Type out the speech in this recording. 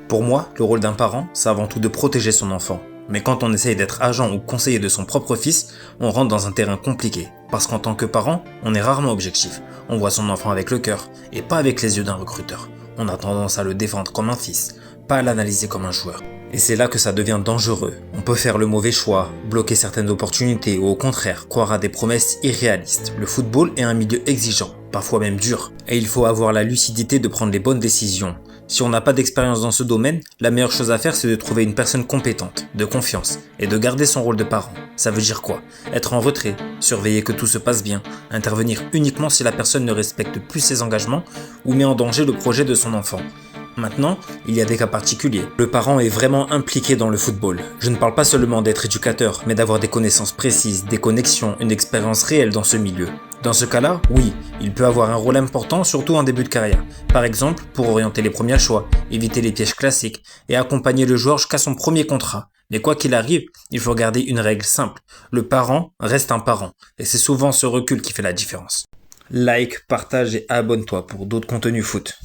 Pour moi, le rôle d'un parent, c'est avant tout de protéger son enfant. Mais quand on essaye d'être agent ou conseiller de son propre fils, on rentre dans un terrain compliqué. Parce qu'en tant que parent, on est rarement objectif. On voit son enfant avec le cœur, et pas avec les yeux d'un recruteur. On a tendance à le défendre comme un fils, pas à l'analyser comme un joueur. Et c'est là que ça devient dangereux. On peut faire le mauvais choix, bloquer certaines opportunités ou au contraire, croire à des promesses irréalistes. Le football est un milieu exigeant, parfois même dur. Et il faut avoir la lucidité de prendre les bonnes décisions. Si on n'a pas d'expérience dans ce domaine, la meilleure chose à faire c'est de trouver une personne compétente, de confiance, et de garder son rôle de parent. Ça veut dire quoi? Être en retrait, surveiller que tout se passe bien, intervenir uniquement si la personne ne respecte plus ses engagements ou met en danger le projet de son enfant. Maintenant, il y a des cas particuliers. Le parent est vraiment impliqué dans le football. Je ne parle pas seulement d'être éducateur, mais d'avoir des connaissances précises, des connexions, une expérience réelle dans ce milieu. Dans ce cas-là, oui, il peut avoir un rôle important, surtout en début de carrière. Par exemple, pour orienter les premiers choix, éviter les pièges classiques et accompagner le joueur jusqu'à son premier contrat. Mais quoi qu'il arrive, il faut garder une règle simple. Le parent reste un parent. Et c'est souvent ce recul qui fait la différence. Like, partage et abonne-toi pour d'autres contenus foot.